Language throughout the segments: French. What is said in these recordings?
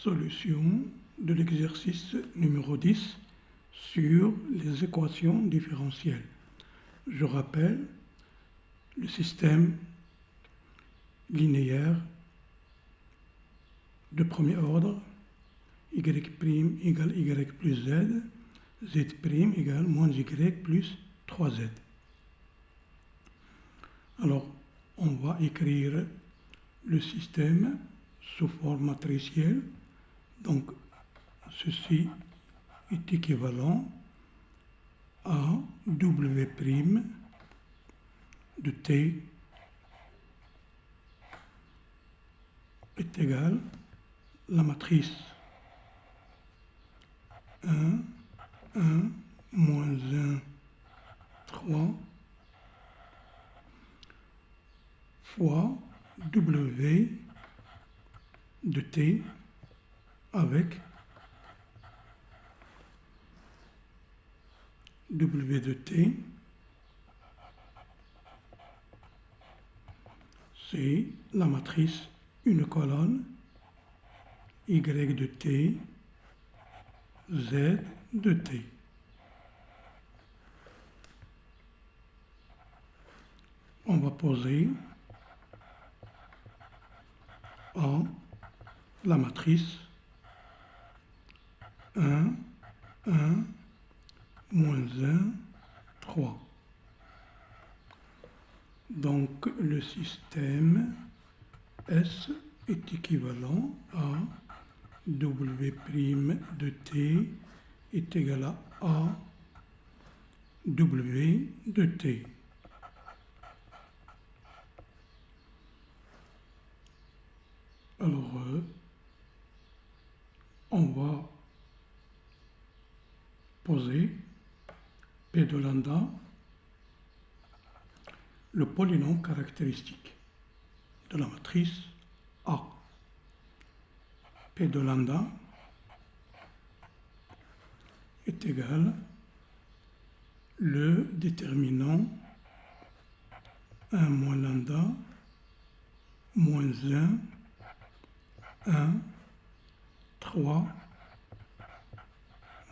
Solution de l'exercice numéro 10 sur les équations différentielles. Je rappelle le système linéaire de premier ordre, y' égale y plus z, z' égale moins y plus 3z. Alors, on va écrire le système sous forme matricielle. Donc, ceci est équivalent à W' de t est égal à la matrice 1, 1, moins 1, 3 fois W de t avec W de t, c'est la matrice une colonne, Y de t, Z de t. On va poser A la matrice 1, 1, moins 1, 3. Donc le système S est équivalent à W' de t est égal à A W de t. Alors, on va poser P de lambda, le polynôme caractéristique de la matrice A. P de lambda est égal le déterminant 1 moins lambda moins 1, 1, 3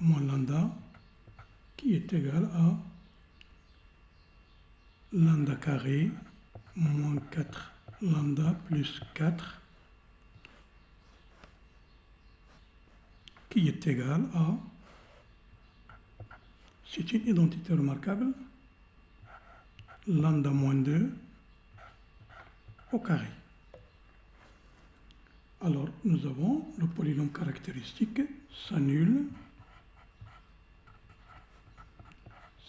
moins lambda qui est égal à lambda carré moins 4 lambda plus 4 qui est égal à, c'est une identité remarquable, lambda moins 2 au carré. Alors, nous avons le polynôme caractéristique s'annule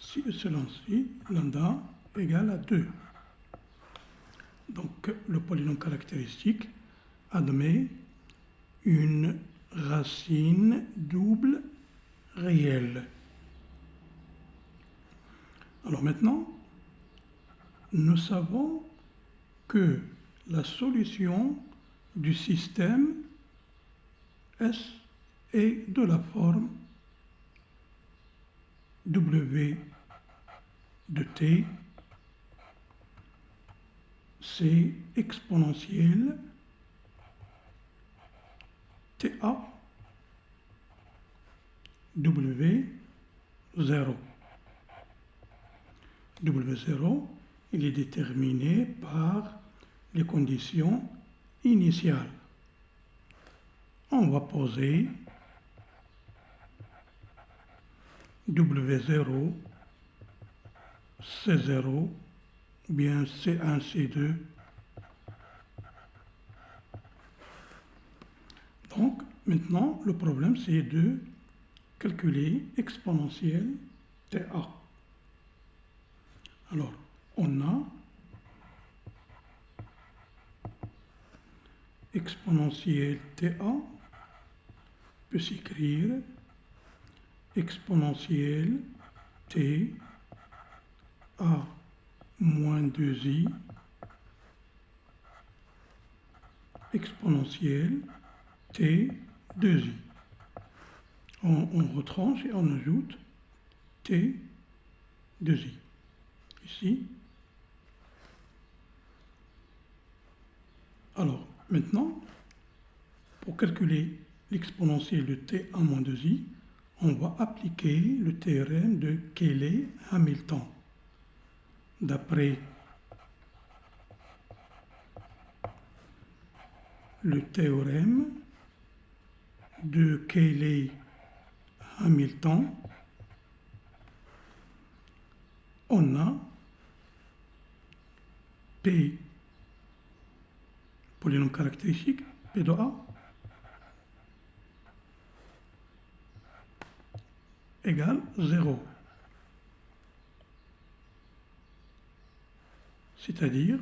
si et selon si lambda égale à 2. Donc, le polynôme caractéristique admet une racine double réelle. Alors maintenant, nous savons que la solution du système S est de la forme W de t, c'est exponentielle TA W0. W0, il est déterminé par les conditions initiales. On va poser W0, C0, bien C1, C2. Donc, maintenant, le problème, c'est de calculer exponentielle TA. Alors, on a exponentielle TA peut s'écrire exponentielle t à moins 2i exponentielle t 2i. On retranche et on ajoute t 2i. Ici. Alors, maintenant, pour calculer l'exponentielle de t à moins 2i, on va appliquer le théorème de Cayley-Hamilton. D'après le théorème de Cayley-Hamilton, on a P, polynôme caractéristique, P de A, égale 0. C'est-à-dire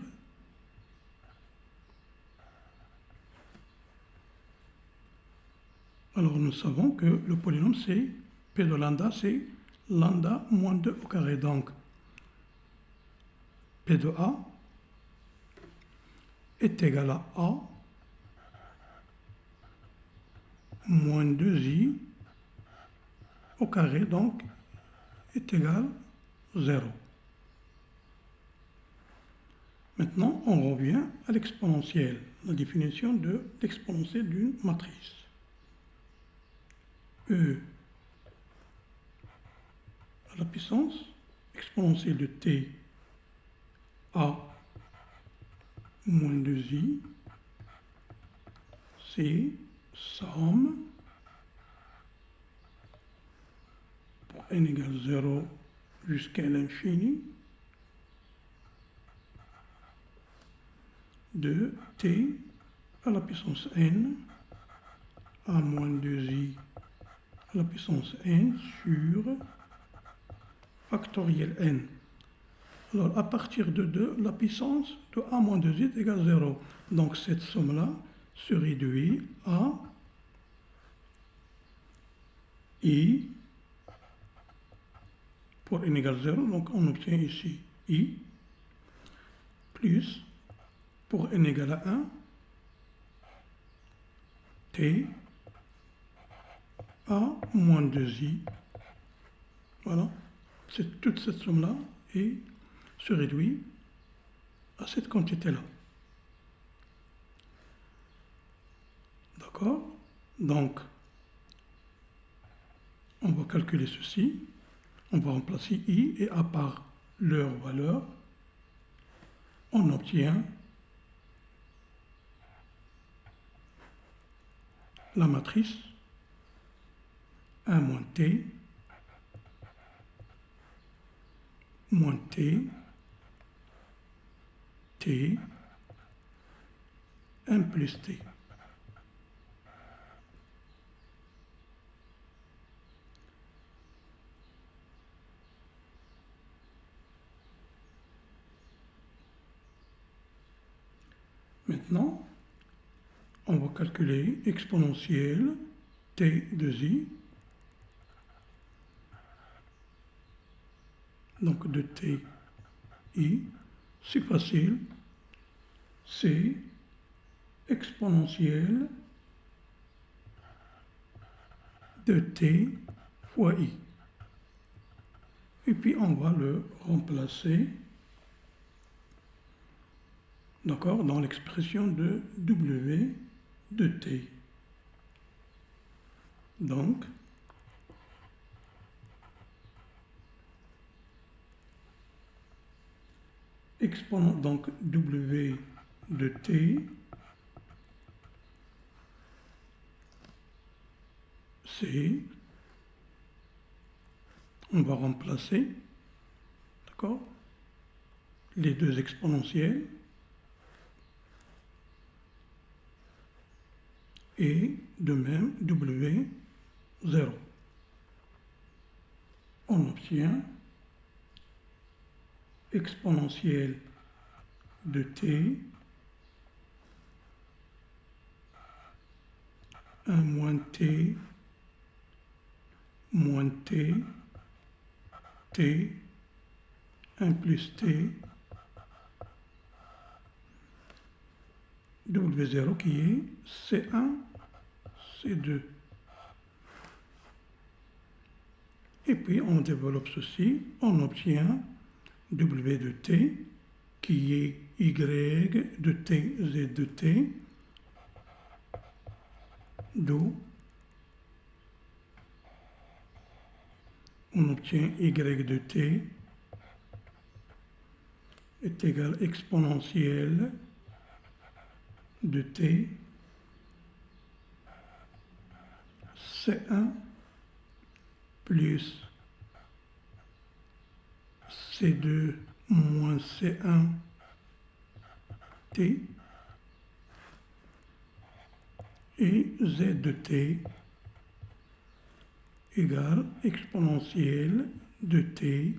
alors nous savons que le polynôme c'est P de lambda, c'est lambda moins 2 au carré. Donc P de A est égal à A moins 2i au carré, donc est égal à 0. Maintenant, on revient à l'exponentielle, la définition de l'exponentielle d'une matrice. E à la puissance exponentielle de t a moins 2i, c'est somme pour n égale 0 jusqu'à l'infini de t à la puissance n a moins 2i à la puissance n sur factoriel n. Alors, à partir de 2, la puissance de a moins 2i est égale à 0. Donc, cette somme-là se réduit à i pour n égale 0. Donc, on obtient ici i plus pour n égale à 1 t a moins 2i. Voilà. Toute cette somme-là se réduit à cette quantité-là. D'accord? Donc, on va calculer ceci. On va remplacer i et a par leur valeur. On obtient la matrice 1 moins t moins t, t, 1 plus t. Maintenant, on va calculer exponentielle t de i. Donc de t, i, c'est facile, c'est exponentielle de t fois i. Et puis on va le remplacer, d'accord, dans l'expression de w de t. Donc, donc w de t, c'est, on va remplacer, d'accord, les deux exponentielles et de même w 0. On obtient exponentielle de t 1 moins t moins t, t, 1 plus t, W0 qui est C1, C2. Et puis on développe ceci, on obtient W de t qui est Y de t, Z de t, d'où on obtient y de t est égal exponentielle de t C1 plus C2 moins C1 t et z de t égale exponentielle de t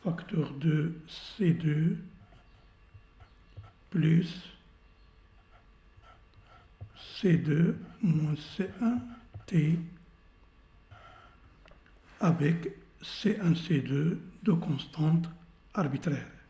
facteur de C2 plus C2 moins C1 t avec C1, C2 de constantes arbitraires.